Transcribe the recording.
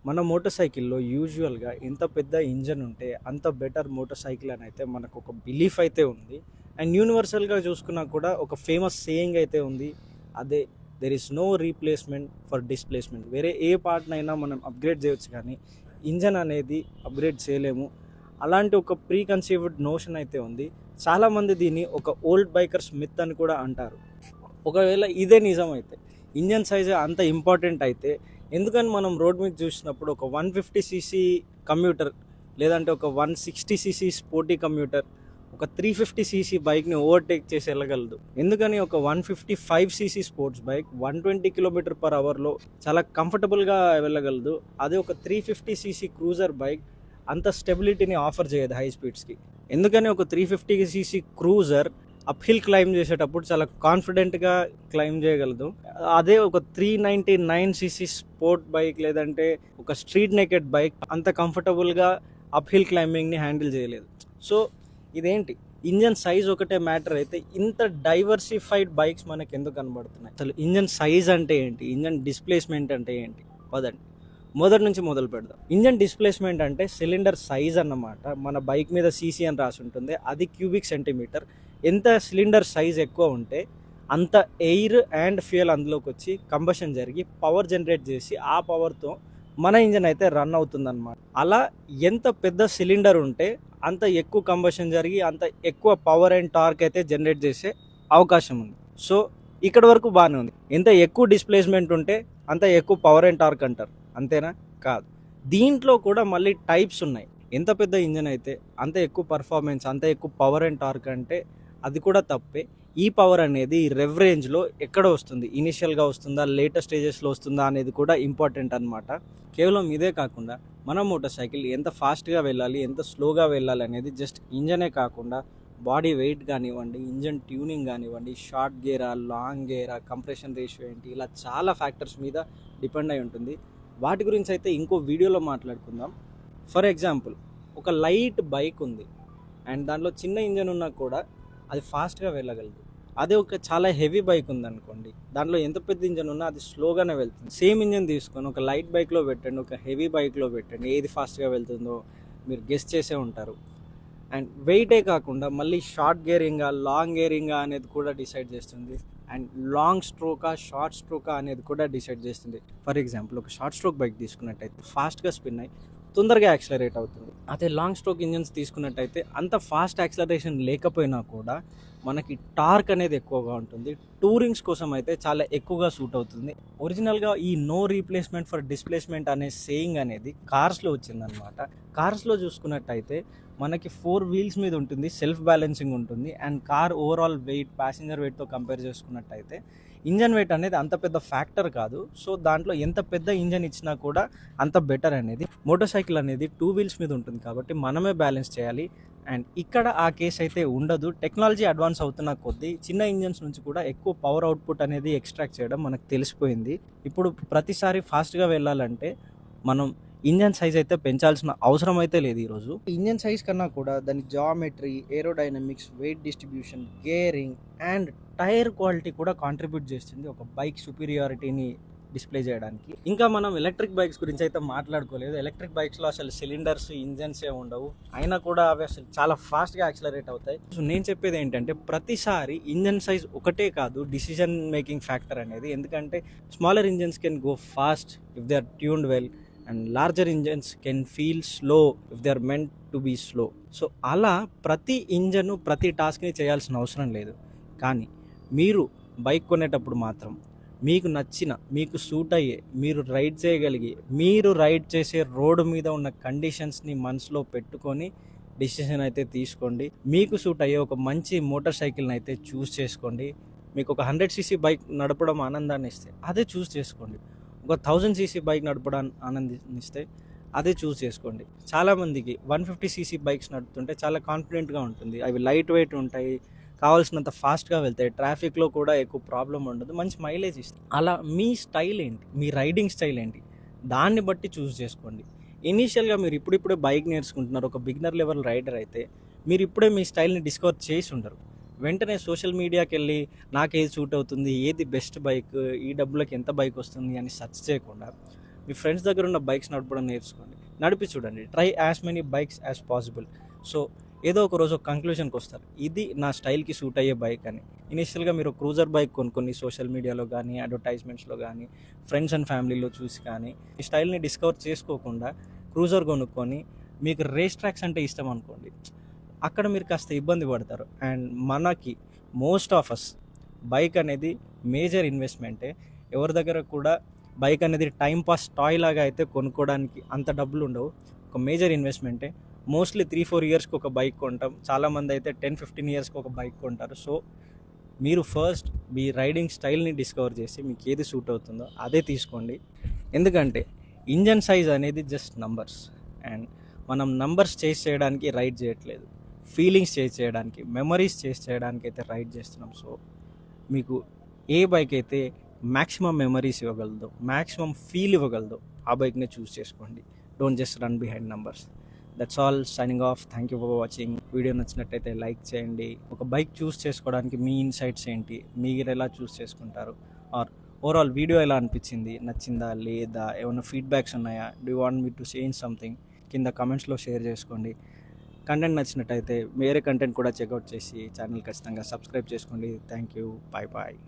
మన మోటార్ సైకిల్‌లో యూజువల్‌గా ఎంత పెద్ద ఇంజిన్ ఉంటే అంత బెటర్ మోటార్ సైకిల్ అని అయితే మనకొక బిలీఫ్ అయితే ఉంది. అండ్ యూనివర్సల్‌గా చూసుకున్నా కూడా ఒక ఫేమస్ సేయింగ్ అయితే ఉంది. అదే there is no replacement for displacement. వేరే ఏ పార్ట్‌నైనా మనం అప్‌గ్రేడ్ చేయొచ్చు కానీ ఇంజిన్ అనేది అప్‌గ్రేడ్ చేయలేము. అలాంటి ఒక ప్రీ కన్సీవ్డ్ నోషన్ అయితే ఉంది. చాలామంది దీన్ని ఒక ఓల్డ్ బైకర్స్ మిత్ అని కూడా అంటారు. ఒకవేళ ఇదే నిజమైతే ఇంజన్ సైజ్ అంత ఇంపార్టెంట్ అయితే ఎందుకని మనం రోడ్ మీద చూసినప్పుడు ఒక 150 సీసీ కమ్యూటర్ లేదంటే ఒక 160 సీసీ స్పోర్టీ కమ్యూటర్ ఒక 350 సీసీ బైక్ని ఓవర్టేక్ చేసి వెళ్ళగలదు. ఎందుకని ఒక 155 CC sports bike 120 kilometre per అవర్లో చాలా కంఫర్టబుల్గా వెళ్ళగలదు. అదే ఒక 350 సీసీ క్రూజర్ బైక్ అంత స్టెబిలిటీని ఆఫర్ చేయదు హై స్పీడ్స్కి. ఎందుకని ఒక 350 CC cruiser up hill claim చేసేటప్పుడు చాలా కాన్ఫిడెంట్గా క్లైమ్ చేయగలదు. అదే ఒక 399 సీసీ స్పోర్ట్ బైక్ లేదంటే ఒక స్ట్రీట్ నెకెడ్ బైక్ అంత కంఫర్టబుల్గా అప్ హిల్ క్లైంబింగ్ని హ్యాండిల్ చేయలేదు. సో ఇదేంటి ఇంజన్ సైజ్ ఒకటే మ్యాటర్ అయితే ఇంత డైవర్సిఫైడ్ బైక్స్ మనకు ఎందుకు కనబడుతున్నాయి? అసలు ఇంజన్ సైజ్ అంటే ఏంటి, ఇంజన్ డిస్ప్లేస్మెంట్ అంటే ఏంటి? పదండి మొదటి నుంచి మొదలు పెడదాం. ఇంజన్ డిస్ప్లేస్మెంట్ అంటే సిలిండర్ సైజ్ అన్నమాట. మన బైక్ మీద సీసీ అని రాసి ఉంటుంది, అది క్యూబిక్ సెంటీమీటర్. ఎంత సిలిండర్ సైజ్ ఎక్కువ ఉంటే అంత ఎయిర్ అండ్ ఫ్యూయల్ అందులోకి వచ్చి కంబషన్ జరిగి పవర్ జనరేట్ చేసి ఆ పవర్తో మన ఇంజన్ అయితే రన్ అవుతుందన్నమాట. అలా ఎంత పెద్ద సిలిండర్ ఉంటే అంత ఎక్కువ కంబషన్ జరిగి అంత ఎక్కువ పవర్ అండ్ టార్క్ అయితే జనరేట్ చేసే అవకాశం ఉంది. సో ఇక్కడ వరకు బాగానే ఉంది. ఎంత ఎక్కువ డిస్ప్లేస్మెంట్ ఉంటే అంత ఎక్కువ పవర్ అండ్ టార్క్ అంటారు, అంతేనా? కాదు. దీంట్లో కూడా మళ్ళీ టైప్స్ ఉన్నాయి. ఎంత పెద్ద ఇంజన్ అయితే అంత ఎక్కువ పర్ఫార్మెన్స్, అంత ఎక్కువ పవర్ అండ్ టార్క్ అంటే అది కూడా తప్పే. ఈ పవర్ అనేది రెవ్ రేంజ్లో ఎక్కడ వస్తుంది, ఇనిషియల్గా వస్తుందా, లేటర్ స్టేజెస్లో వస్తుందా అనేది కూడా ఇంపార్టెంట్ అనమాట. కేవలం ఇదే కాకుండా మన మోటార్ సైకిల్ ఎంత ఫాస్ట్గా వెళ్ళాలి, ఎంత స్లోగా వెళ్ళాలి అనేది జస్ట్ ఇంజనే కాకుండా బాడీ వెయిట్ కానివ్వండి, ఇంజన్ ట్యూనింగ్ కానివ్వండి, షార్ట్ గేరా, లాంగ్ గేరా, కంప్రెషన్ రేషియో ఏంటి, ఇలా చాలా ఫ్యాక్టర్స్ మీద డిపెండ్ అయి ఉంటుంది. వాటి గురించి అయితే ఇంకో వీడియోలో మాట్లాడుకుందాం. ఫర్ ఎగ్జాంపుల్, ఒక లైట్ బైక్ ఉంది అండ్ దాంట్లో చిన్న ఇంజన్ ఉన్నా కూడా అది ఫాస్ట్గా వెళ్ళగలదు. అదే ఒక చాలా హెవీ బైక్ ఉందనుకోండి, దాంట్లో ఎంత పెద్ద ఇంజన్ ఉన్నా అది స్లోగానే వెళ్తుంది. సేమ్ ఇంజన్ తీసుకొని ఒక లైట్ బైక్లో పెట్టండి, ఒక హెవీ బైక్లో పెట్టండి, ఏది ఫాస్ట్గా వెళ్తుందో మీరు గెస్ చేసే ఉంటారు. అండ్ వెయిటే కాకుండా మళ్ళీ షార్ట్ గేరింగా, లాంగ్ గేరింగా అనేది కూడా డిసైడ్ చేస్తుంది. అండ్ లాంగ్ స్ట్రోకా, షార్ట్ స్ట్రోకా అనేది కూడా డిసైడ్ చేస్తుంది. ఫర్ ఎగ్జాంపుల్, ఒక షార్ట్ స్ట్రోక్ బైక్ తీసుకున్నట్టయితే ఫాస్ట్గా స్పిన్ అయ్యి తొందరగా యాక్సిలరేట్ అవుతుంది. అదే లాంగ్ స్ట్రోక్ ఇంజన్స్ తీసుకున్నట్టయితే అంత ఫాస్ట్ యాక్సిలరేషన్ లేకపోయినా కూడా మనకి టార్క్ అనేది ఎక్కువగా ఉంటుంది. టూరింగ్స్ కోసం అయితే చాలా ఎక్కువగా సూట్ అవుతుంది. ఒరిజినల్గా ఈ నో రీప్లేస్మెంట్ ఫర్ డిస్ప్లేస్మెంట్ అనే సేయింగ్ అనేది కార్స్లో వచ్చిందనమాట. కార్స్లో చూసుకున్నట్టయితే మనకి 4 వీల్స్ మీద ఉంటుంది, సెల్ఫ్ బ్యాలెన్సింగ్ ఉంటుంది. And car overall weight, passenger వెయిట్తో కంపేర్ చేసుకున్నట్టయితే ఇంజన్ వెయిట్ అనేది అంత పెద్ద ఫ్యాక్టర్ కాదు. సో దాంట్లో ఎంత పెద్ద ఇంజన్ ఇచ్చినా కూడా అంత బెటర్ అనేది. మోటార్ సైకిల్ అనేది 2 వీల్స్ మీద ఉంటుంది కాబట్టి మనమే బ్యాలెన్స్ చేయాలి. అండ్ ఇక్కడ ఆ కేసు అయితే ఉండదు. టెక్నాలజీ అడ్వాన్స్ అవుతున్న కొద్దీ చిన్న ఇంజన్స్ నుంచి కూడా ఎక్కువ పవర్ అవుట్పుట్ అనేది ఎక్స్ట్రాక్ట్ చేయడం మనకు తెలిసిపోయింది. ఇప్పుడు ప్రతిసారి ఫాస్ట్గా వెళ్ళాలంటే మనం ఇంజన్ సైజ్ అయితే పెంచాల్సిన అవసరం అయితే లేదు. ఈరోజు ఇంజన్ సైజ్ కన్నా కూడా దాని geometry, aerodynamics, weight distribution, gearing and tyre quality కూడా కాంట్రిబ్యూట్ చేస్తుంది ఒక బైక్ సుపీరియారిటీని డిస్ప్లే చేయడానికి. ఇంకా మనం ఎలక్ట్రిక్ బైక్స్ గురించి అయితే మాట్లాడుకోలేదు. ఎలక్ట్రిక్ బైక్స్లో అసలు సిలిండర్స్, ఇంజన్సే ఉండవు. అయినా కూడా అవి అసలు చాలా ఫాస్ట్గా యాక్సిలరేట్ అవుతాయి. సో నేను చెప్పేది ఏంటంటే ప్రతిసారి ఇంజన్ సైజ్ ఒకటే కాదు డిసిజన్ మేకింగ్ ఫ్యాక్టర్ అనేది. ఎందుకంటే smaller engines can go fast if they are tuned well and larger engines can feel slow if they are meant to be slow. So అలా ప్రతి ఇంజను ప్రతి టాస్క్ని చేయాల్సిన అవసరం లేదు. కానీ మీరు బైక్ కొనేటప్పుడు మాత్రం మీకు నచ్చిన, మీకు సూట్ అయ్యే, మీరు రైడ్ చేయగలిగే, మీరు రైడ్ చేసే రోడ్డు మీద ఉన్న కండిషన్స్ని మనసులో పెట్టుకొని డిసిషన్ అయితే తీసుకోండి. మీకు సూట్ అయ్యే ఒక మంచి మోటార్ సైకిల్ని అయితే చూస్ చేసుకోండి. మీకు ఒక 100 సీసీ బైక్ నడపడం ఆనందాన్ని ఇస్తే అదే చూస్ చేసుకోండి. ఒక 1000 సీసీ బైక్ నడపడం ఆనందిస్తే అదే చూస్ చేసుకోండి. చాలామందికి 150 సీసీ బైక్స్ నడుపుతుంటే చాలా కాన్ఫిడెంట్గా ఉంటుంది. అవి లైట్ వెయిట్ ఉంటాయి, కావాల్సినంత ఫాస్ట్గా వెళ్తాయి, ట్రాఫిక్లో కూడా ఎక్కువ ప్రాబ్లం ఉండదు, మంచి మైలేజ్ ఇస్తుంది. అలా మీ స్టైల్ ఏంటి, మీ రైడింగ్ స్టైల్ ఏంటి, దాన్ని బట్టి చూస్ చేసుకోండి. ఇనీషియల్గా మీరు ఇప్పుడిప్పుడే బైక్ నేర్చుకుంటున్నారు, ఒక బిగినర్ లెవెల్ రైడర్ అయితే మీరు ఇప్పుడే మీ స్టైల్ని డిస్కవర్ చేసి ఉండరు. వెంటనే సోషల్ మీడియాకి వెళ్ళి నాకు ఏది సూట్ అవుతుంది, ఏది బెస్ట్ బైక్, ఈ డబ్బులకి ఎంత బైక్ వస్తుంది అని సెర్చ్ చేయకుండా మీ ఫ్రెండ్స్ దగ్గర ఉన్న బైక్స్ నడపడం నేర్చుకోండి, నడిపి చూడండి. Try as many bikes as possible. So ఏదో ఒక రోజు ఒక కంక్లూజన్కి వస్తారు, ఇది నా స్టైల్కి సూట్ అయ్యే బైక్ అని. ఇనిషియల్గా మీరు క్రూజర్ బైక్ కొనుక్కొని సోషల్ మీడియాలో కానీ, అడ్వర్టైజ్మెంట్స్లో కానీ, ఫ్రెండ్స్ అండ్ ఫ్యామిలీలో చూసి కానీ ఈ స్టైల్ని డిస్కవర్ చేసుకోకుండా క్రూజర్ కొనుక్కొని మీకు రేస్ ట్రాక్స్ అంటే ఇష్టం అనుకోండి, అక్కడ మీరు కాస్త ఇబ్బంది పడతారు. అండ్ మనకి మోస్ట్ ఆఫ్ అస్ బైక్ అనేది మేజర్ ఇన్వెస్ట్మెంటే. ఎవరి దగ్గర కూడా బైక్ అనేది టైం పాస్ టాయ్ లాగా అయితే కొనుక్కోవడానికి అంత డబ్బులు ఉండవు. ఒక మేజర్ ఇన్వెస్ట్మెంటే. మోస్ట్లీ 3-4 ఇయర్స్కి ఒక బైక్ కొంటాం, చాలామంది అయితే 10-15 ఇయర్స్కి ఒక బైక్ కొంటారు. సో మీరు ఫస్ట్ మీ రైడింగ్ స్టైల్ని డిస్కవర్ చేసి మీకు ఏది సూట్ అవుతుందో అదే తీసుకోండి. ఎందుకంటే ఇంజన్ సైజ్ అనేది జస్ట్ నంబర్స్, అండ్ మనం నంబర్స్ చేసి చేయడానికి రైడ్ చేయట్లేదు, ఫీలింగ్స్ చేసి చేయడానికి, మెమరీస్ చేసి చేయడానికి అయితే రైడ్ చేస్తున్నాం. సో మీకు ఏ బైక్ అయితే మ్యాక్సిమం మెమరీస్ ఇవ్వగలదో, మ్యాక్సిమం ఫీల్ ఇవ్వగలదో ఆ బైక్ని చూస్ చేసుకోండి. Don't just run behind numbers. That's all, signing off. Thank you for watching. Video నచ్చినట్టయితే లైక్ చేయండి. ఒక బైక్ చూస్ చేసుకోవడానికి మీ ఇన్సైట్స్ ఏంటి, మీరు ఎలా చూస్ చేసుకుంటారు, ఆర్ ఓవరాల్ వీడియో ఎలా అనిపించింది, నచ్చిందా లేదా, ఏమైనా ఫీడ్బ్యాక్స్ ఉన్నాయా, do you want me to change something, కింద కమెంట్స్లో షేర్ చేసుకోండి. కంటెంట్ నచ్చినట్టయితే వేరే కంటెంట్ కూడా చెక్అవుట్ చేసి ఛానల్ ఖచ్చితంగా సబ్స్క్రైబ్ చేసుకోండి. Thank you. Bye bye.